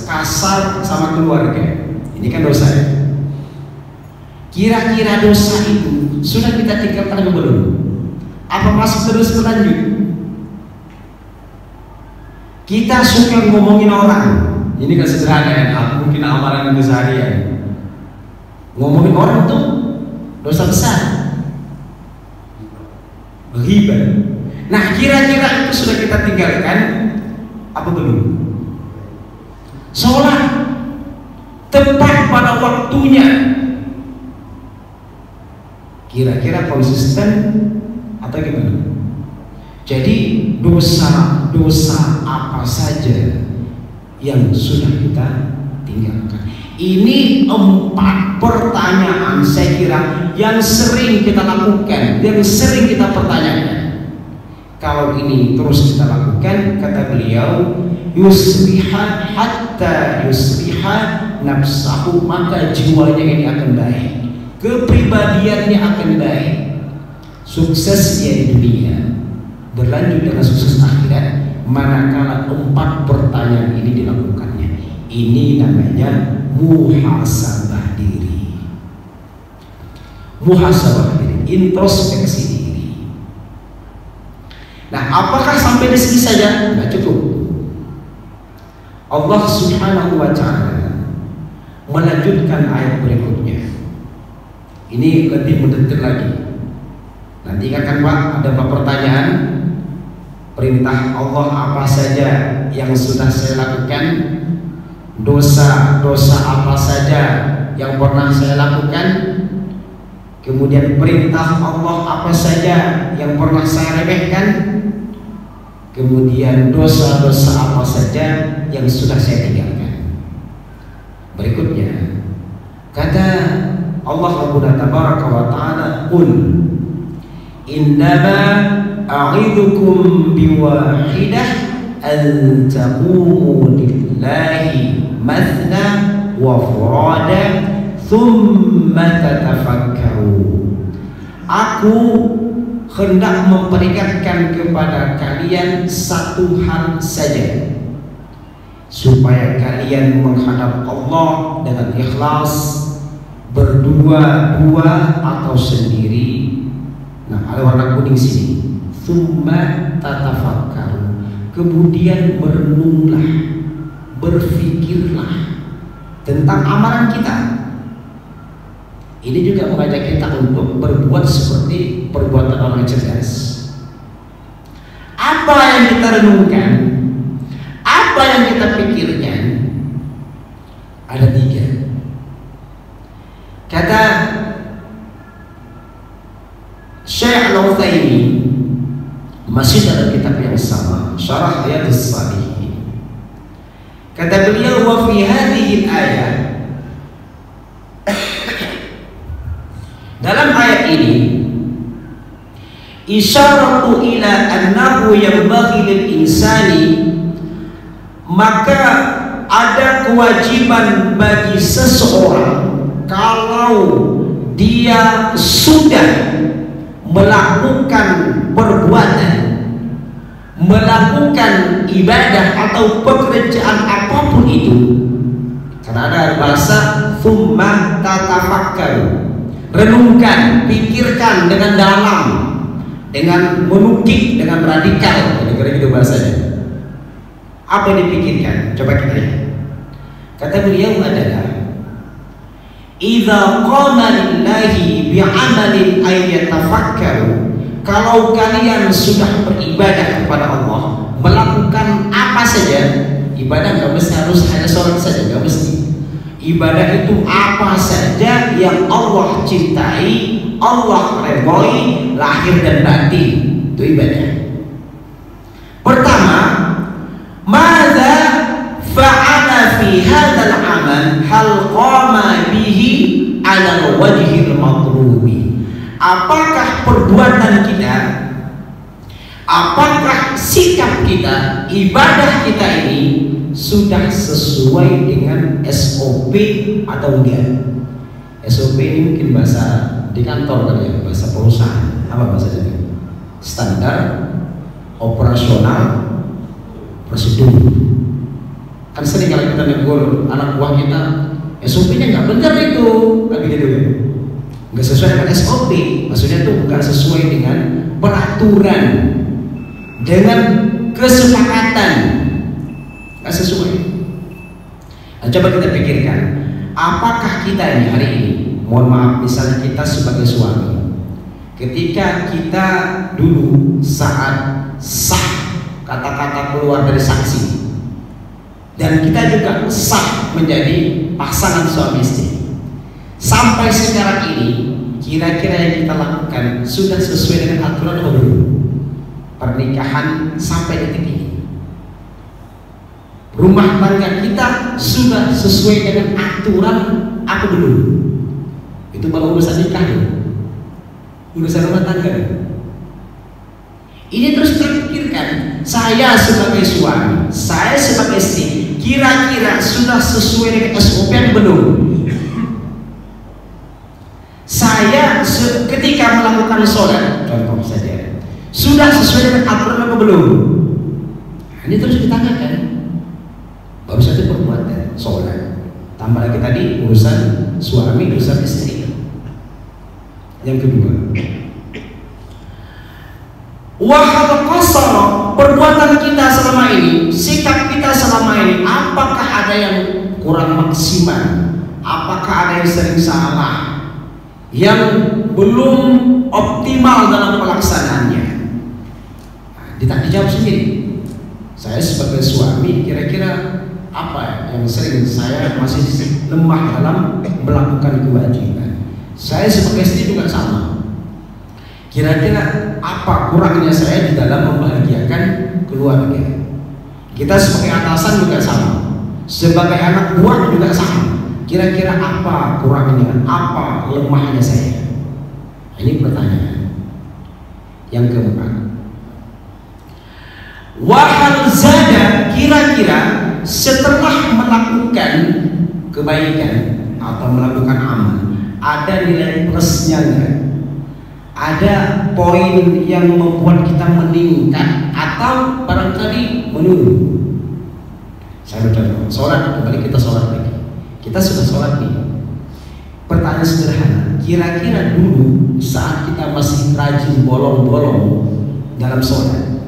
kasar sama keluarga, ini kan dosa ya? Kira-kira dosa itu sudah kita tinggalkan atau belum? Apa masih terus berlanjut? Kita suka ngomongin orang, ini kan sederhana ya, mungkin amalan keseharian. Ngomongin orang tuh dosa besar, ghibah. Nah, kira-kira itu sudah kita tinggalkan apa belum? Sholat tepat pada waktunya, kira-kira konsisten atau gimana? Jadi dosa-dosa apa saja yang sudah kita tinggalkan? Ini 4 pertanyaan saya kira yang sering kita lakukan, yang sering kita pertanyakan. Kalau ini terus kita lakukan, kata beliau, yusbiha hatta yusbiha nafsahu, maka jiwanya ini akan baik, kepribadiannya akan baik, sukses dia di dunia, berlanjut dengan sukses akhirat, manakala 4 pertanyaan ini dilakukannya. Ini namanya muhasabah diri. Muhasabah diri, introspeksi diri. Nah, apakah sampai di sini saja? Nggak cukup. Allah Subhanahu wa ta'ala melanjutkan ayat berikutnya. Ini lebih mendetail lagi. Nanti akan Pak ada pertanyaan, perintah Allah apa saja yang sudah saya lakukan, dosa-dosa apa saja yang pernah saya lakukan, kemudian perintah Allah apa saja yang pernah saya remehkan, kemudian dosa-dosa apa saja yang sudah saya tinggalkan. Berikutnya kata Allah Rabbuna Tabaraka wa Ta'ala, qul innama a'idhukum biwahidah an taqumu lillahi mathna wa furada thumma tatafakkaru. Aku hendak memperingatkan kepada kalian satu hal saja, supaya kalian menghadap Allah dengan ikhlas, berdua-dua atau sendiri. Nah, ada warna kuning sini. Tsumma tatafakkaru, kemudian merenunglah, berfikirlah tentang amalan kita. Ini juga mengajak kita untuk berbuat seperti perbuatan orang cerdas. Apa yang kita renungkan, apa yang kita pikirkan, ada 3. Kata Syekh Al-Utsaimin masih dalam kitab yang sama, Syarah Riyadhus Shalihin. Kata beliau, wa fi hadhihi al-ayah, dalam ayat ini isyaratu ila annahu yanbaghi lil insani, maka ada kewajiban bagi seseorang kalau dia sudah melakukan perbuatan, melakukan ibadah atau pekerjaan apapun itu, karena ada bahasa thumma tatafakkaru, renungkan, pikirkan dengan dalam, dengan menukik, dengan radikal, kira-kira gitu bahasanya. Apa yang dipikirkan? Coba kita lihat. Kata beliau adalah idza qama lillahi bi'amalin ayyatafakkaru, kalau kalian sudah beribadah kepada Allah, melakukan apa saja, ibadah nggak mesti harus hanya sholat saja, nggak mesti. Ibadah itu apa saja yang Allah cintai, Allah redhoi, lahir dan batin, itu ibadah. Pertama, madza fa'ala fi hadzal amal hal qama bihi 'ala wajhil matlubi. Apakah perbuatan kita, apakah sikap kita, ibadah kita ini sudah sesuai dengan SOP atau enggak? SOP ini mungkin bahasa di kantor kan ya, bahasa perusahaan. Apa bahasa itu? Standar operasional prosedur. Kan sering kalau kita negur anak buah kita, SOP-nya nggak benar itu, lagi gitu ya, nggak sesuai dengan SOP. Maksudnya tuh nggak sesuai dengan peraturan, dengan kesepakatan, nggak sesuai. Nah, coba kita pikirkan, apakah kita ini hari ini, mohon maaf, misalnya kita sebagai suami, ketika kita dulu saat sah kata-kata keluar dari saksi, dan kita juga sah menjadi pasangan suami istri, sampai sekarang ini kira-kira yang kita lakukan sudah sesuai dengan aturan atau belum? Pernikahan sampai detik ini, rumah tangga kita sudah sesuai dengan aturan atau belum? Itu baru urusan nikah ya, urusan rumah tangga. Ini terus kita pikirkan, saya sebagai suami, saya sebagai istri, kira-kira sudah sesuai dengan SOP atau belum? Saya ketika melakukan sholat, contoh saja, sudah sesuai dengan aturan atau belum? Ini terus ditanyakan. Baru saja perbuatan sholat, tambah lagi tadi urusan suami, urusan istri. Yang kedua, wahal qasara, perbuatan kita selama ini, sikap kita selama ini, apakah ada yang kurang maksimal? Apakah ada yang sering salah, yang belum optimal dalam pelaksanaannya? Nah, dijawab sendiri. Saya sebagai suami, kira-kira apa yang sering saya masih lemah dalam melakukan kewajiban? Saya sebagai istri juga sama. Kira-kira apa kurangnya saya di dalam membahagiakan keluarga? Kita sebagai atasan juga sama, sebagai anak buah juga sama. Kira-kira apa kurangnya, apa lemahnya saya? Ini pertanyaan. Yang keempat, wahal zada, kira-kira setelah melakukan kebaikan atau melakukan amal, ada nilai plusnya enggak? Ada poin yang membuat kita meningkat atau barangkali menurun? Saya bercontoh, sholat, kembali kita sholat lagi. Kita sudah sholat nih. Pertanyaan sederhana, kira-kira dulu saat kita masih rajin bolong-bolong dalam sholat,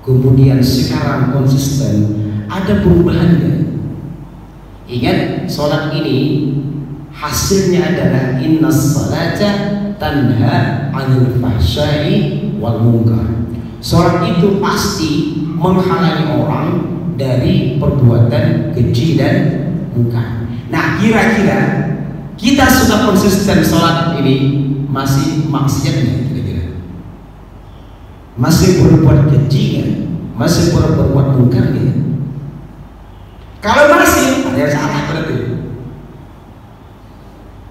kemudian sekarang konsisten, ada perubahannya? Ingat, sholat ini hasilnya adalah innas salata tanha 'anil fahsya'i wal munkar. Sholat itu pasti menghalangi orang dari perbuatan keji dan munkar. Nah, kira-kira kita sudah konsisten sholat ini masih maksiat nggak? Kira-kira masih berbuat keji, masih berbuat mungkar ya? Kalau masih, ada yang salah berarti.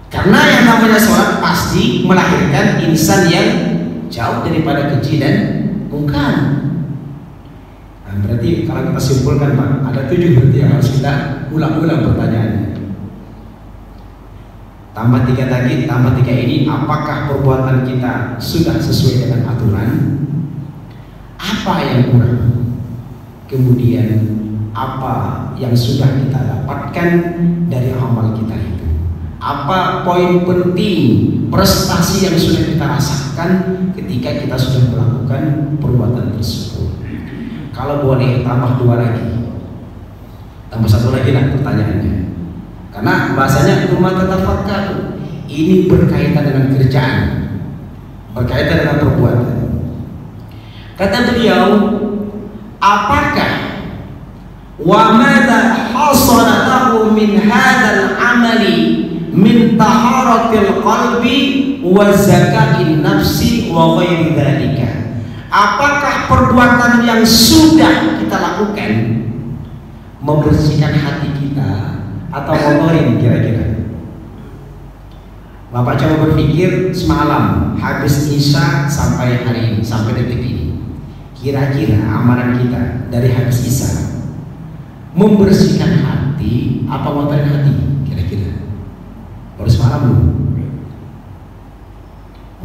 Karena yang namanya sholat pasti melahirkan insan yang jauh daripada keji dan mungkar. Nah, berarti kalau kita simpulkan Pak, ada 7 berarti yang harus kita ulang-ulang pertanyaannya. Tambah 3 tadi, tambah 3 ini, apakah perbuatan kita sudah sesuai dengan aturan? Apa yang kurang? Kemudian apa yang sudah kita dapatkan dari amal kita itu? Apa poin penting, prestasi yang sudah kita rasakan ketika kita sudah melakukan perbuatan tersebut? Kalau boleh tambah 2 lagi, tambah 1 lagi lah pertanyaannya. Karena bahasanya rumah tatafakar, ini berkaitan dengan kerjaan, berkaitan dengan perbuatan. Kata beliau, apakah wa madza hasala lahu min hadzal amali min taharatil qalbi wa zakatin nafsi wa ghairi dzalika? Apakah perbuatan yang sudah kita lakukan membersihkan hati kita atau ngotorin kira-kira? Bapak coba berpikir semalam habis Isya sampai hari ini, sampai detik ini, kira-kira amalan kita dari habis Isya membersihkan hati apa ngotorin hati kira-kira? Baru semalam dulu.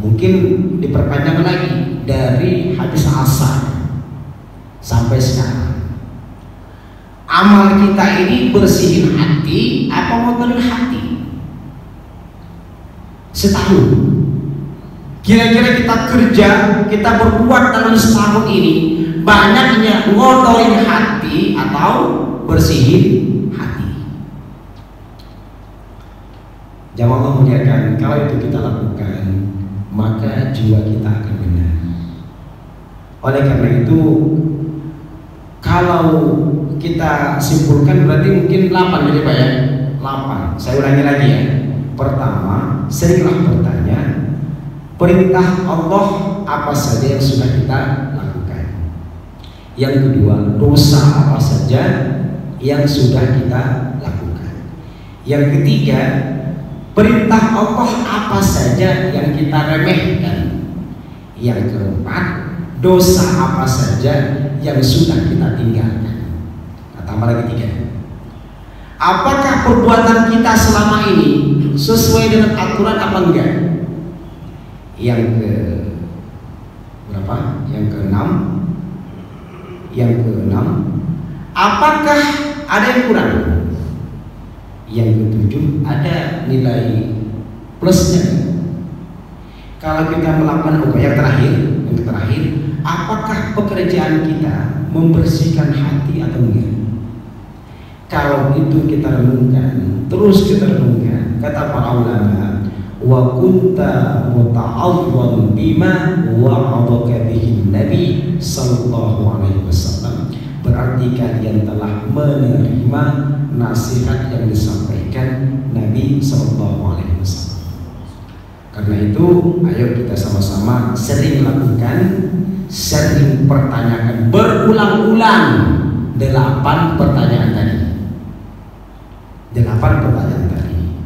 Mungkin diperpanjang lagi dari habis Asar sampai sekarang. Amal kita ini bersihin hati apa ngotorin hati? Setahun. Kira-kira kita kerja, kita berbuat dalam setahun ini, banyaknya ngotorin hati atau bersihin hati? Jawab Allah muliakan, kalau itu kita lakukan, maka jiwa kita akan benar. Oleh karena itu, kalau kita simpulkan berarti mungkin 8 jadi Pak ya? 8. Saya ulangi lagi ya. Pertama, seringlah bertanya perintah Allah apa saja yang sudah kita lakukan. Yang kedua, dosa apa saja yang sudah kita lakukan. Yang ketiga, perintah Allah apa saja yang kita remehkan. Yang keempat, dosa apa saja yang sudah kita tinggalkan. Tambah lagi 3. Apakah perbuatan kita selama ini sesuai dengan aturan apa enggak? Yang ke berapa? Yang ke-6. Yang ke-6. Apakah ada yang kurang? Yang ke-7 ada nilai plusnya. Kalau kita melakukan yang terakhir, apakah pekerjaan kita membersihkan hati atau enggak? Kalau itu kita renungkan, terus kita renungkan, kata para ulama, wa kunta muta'awwan bima wa'adaka bihi Nabi sallallahu alaihi wasallam, berarti kalian telah menerima nasihat yang disampaikan Nabi sallallahu alaihi wasallam. Karena itu, ayo kita sama-sama sering lakukan, sering pertanyakan berulang-ulang 8 pertanyaan tadi. 8 pertanyaan tadi.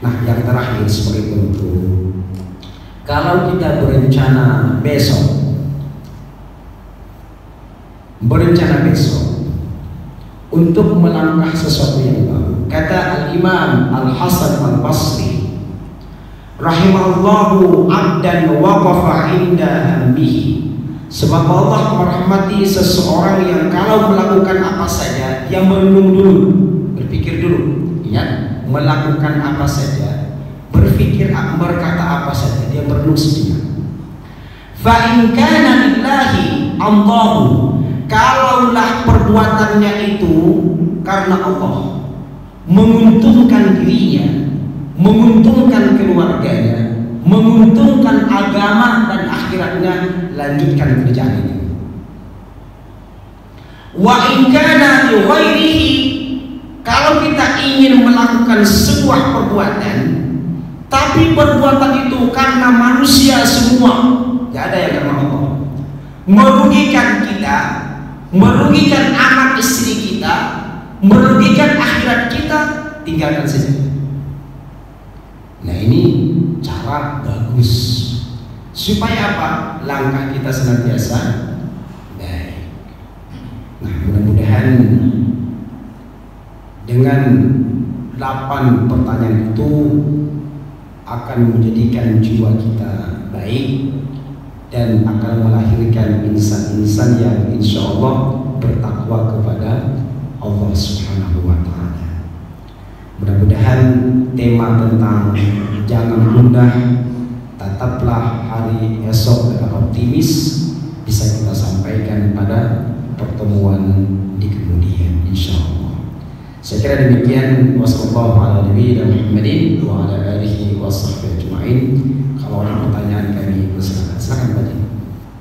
Nah, yang terakhir sebagai penutup, kalau kita berencana besok untuk melangkah sesuatu yang baru, kata Al-Imam Al-Hasan Al-Basri rahimahullahu abdan waqafa inda hammihi, sebab Allah merahmati seseorang yang kalau melakukan apa saja dia merenung dulu, berpikir dulu. Ingat, melakukan apa saja, berpikir, berkata apa saja, dia merenung sejenak. Fa in kana lillahi Allahu, kalaulah perbuatannya itu karena Allah, menguntungkan dirinya, menguntungkan keluarganya, menguntungkan agama dan akhiratnya, lanjutkan kerjaan ini. Wa in kana li ghairihi, kalau kita ingin melakukan sebuah perbuatan, tapi perbuatan itu karena manusia semua, tidak ada yang karena Allah. merugikan kita, merugikan anak istri kita, merugikan akhirat kita, tinggalkan saja. Nah, ini cara bagus supaya apa? Langkah kita senantiasa baik. Nah, mudah-mudahan dengan 8 pertanyaan itu akan menjadikan jiwa kita baik dan akan melahirkan insan-insan yang insya Allah bertakwa kepada Allah Subhanahu wa Ta'ala. Mudah-mudahan tema tentang jangan gundah, tetaplah hari esok dengan optimis bisa kita sampaikan pada pertemuan di kemudian insya Allah. Saya kira demikian. Wassalamualaikum warahmatullahi wabarakatuh. Kalau ada pertanyaan kami persilakan. Silakan Pak Ji.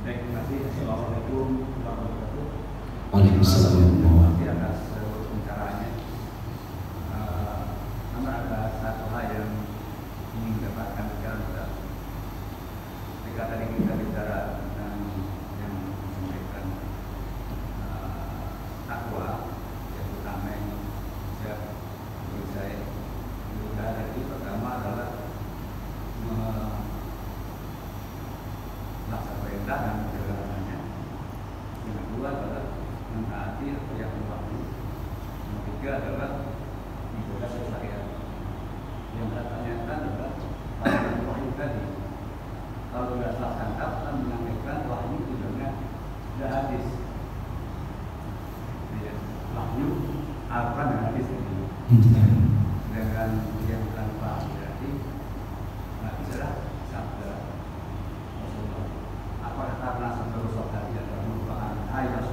Baik, terima kasih. Assalamualaikum warahmatullahi wabarakatuh. Waalaikumsalam warahmatullahi wabarakatuh. Terima kasih atas pembicaraannya. Namun ada satu hal yang ingin dapatkan sekarang juga. Ketika tadi kita bicara tentang yang menyampaikan takwa, yaitu tameng, siap, menurut saya, dari pertama adalah melaksanakan perintah dan menjalankannya. Yang kedua adalah mentaati apa yang berlaku. Yang ketiga adalah menjaga syariat. Yang saya tanyakan adalah pada wahyu tadi. Kalau tidak salah tangkap, kita menyampaikan wahyu tujuannya tidak hadis. Ya, wahyu Al-Quran dan hadis ini. Dengan yang tanpa berarti nggak bisa lah sabda Rasulullah. Apakah karena sabda Rasulullah tadi adalah merupakan ayat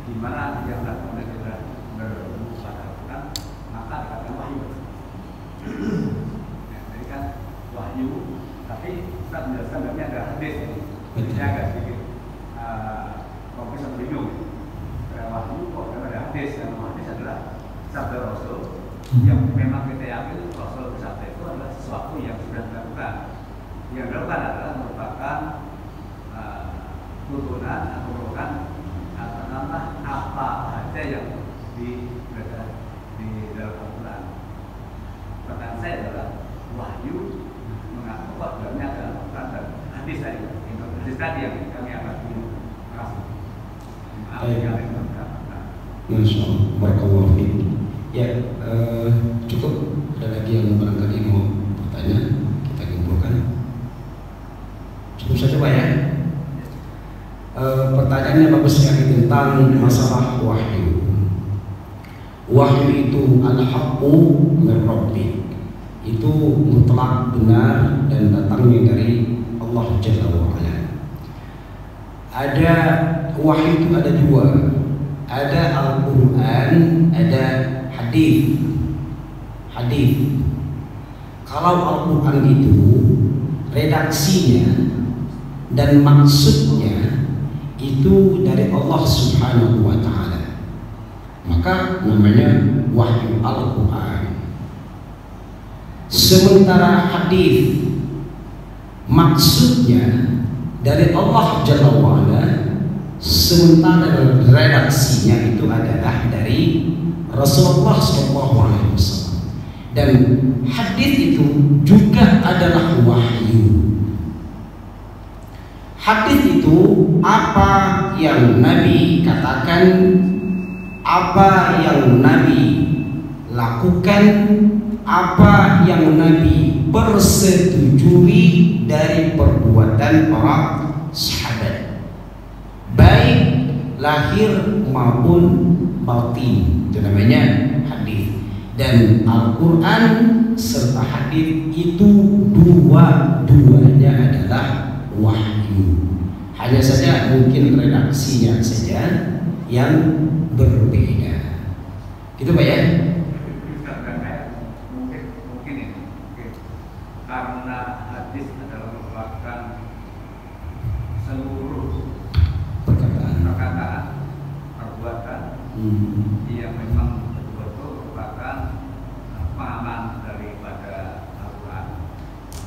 di mana yang melakukan kita bertemu pada Al-Quran, maka dikatakan wahyu. Ya, jadi kan wahyu, tapi kita menjelaskan berarti ada hadis ini. Ini agak sedikit kompleks atau bingung. Wahyu kok ada hadis, dan hadis adalah sabda Rasul yang memang kita yakin Rasul bersabda itu adalah sesuatu yang sudah dilakukan. Yang dilakukan adalah merupakan turunan atau merupakan apa saja yang berada di dalam Al-Quran. Pertanyaan saya adalah wahyu mengaku dalamnya adalah Al-Quran dan hadis tadi. Hadis tadi yang kami akan bingung. Terima kasih. Maaf yang Masya Allah, barakallahu fiik. Ya, cukup. Ada lagi yang barangkali mau bertanya, kita kumpulkan. Cukup saja Pak ya. Pertanyaannya bagus sekali tentang masalah wahyu. Wahyu itu al-haqqu min rabbik. Itu mutlak benar dan datangnya dari Allah Jalla wa Ala. Ada wahyu itu ada dua. Ada Al-Quran, ada hadis. Kalau Al-Quran itu redaksinya dan maksudnya itu dari Allah Subhanahu wa Ta'ala, maka namanya wahyu Al-Quran. Sementara hadis maksudnya dari Allah Jalla wa Ala, sementara redaksinya itu adalah dari Rasulullah SAW. Dan hadis itu juga adalah wahyu. Hadis itu apa yang Nabi katakan, apa yang Nabi lakukan, apa yang Nabi persetujui dari perbuatan para sahabat, baik lahir maupun batin. Itu namanya hadis. Dan Al-Quran serta hadis itu dua-duanya adalah wahyu. Hanya saja mungkin redaksinya saja yang berbeda. Gitu Pak ya? Mungkin ini karena hadis adalah merupakan seluruh perbuatan yang memang betul-betul merupakan pemahaman daripada Al-Quran,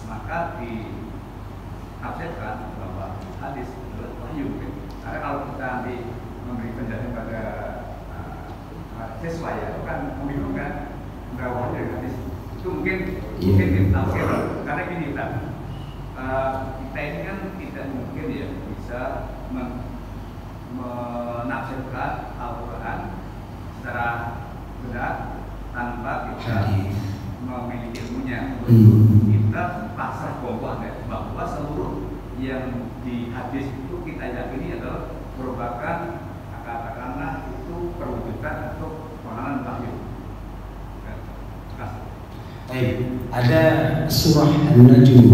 maka ditafsirkan bahwa hadis adalah wahyu. Karena kalau kita nanti memberi penjelasan pada siswa ya, itu kan membingungkan berapa wahyu dari hadis. Itu mungkin tafsir. Karena gini kita ini kan tidak mungkin ya bisa menafsirkan Al-Quran secara benar tanpa kita memiliki ilmunya. Kita pasrah bahwa seluruh yang di hadis itu kita yakini adalah merupakan katakanlah itu perwujudan untuk pengenalan wahyu. Ada surah An-Najm.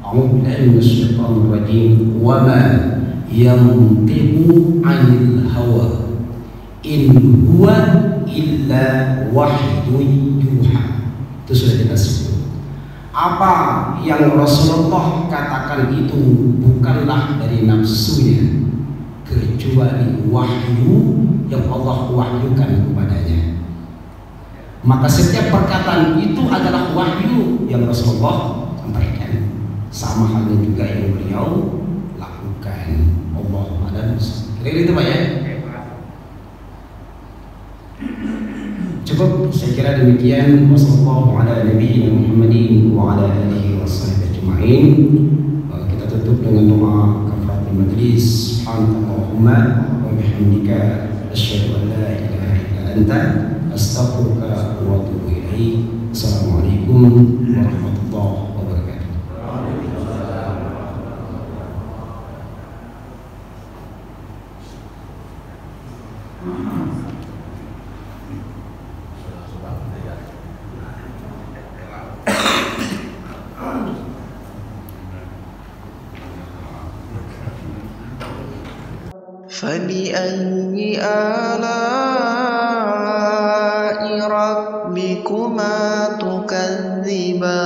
A'udzu billahi minasyaitonir rajim. Wa ma yantiqu 'anil hawa in huwa illa wahyun yuha. Itu sudah kita sebut. Apa yang Rasulullah katakan itu bukanlah dari nafsunya, kecuali wahyu yang Allah wahyukan kepadanya. Maka setiap perkataan itu adalah wahyu yang Rasulullah sampaikan. Sama halnya juga yang beliau lakukan. Allah a'lam. Kira-kira itu Pak ya? Cukup, saya kira demikian. Wassallallahu ala nabiyina Muhammadin wa ala alihi washabbihi ajma'in. Kita tutup dengan doa kafaratul majlis. Subhanallahumma wa bihamdika asyhadu an la ilaha illa anta astaghfiruka wa atubu ilaik. Assalamualaikum warahmatullahi wabarakatuh. فبأي آلاء ربكما تكذبان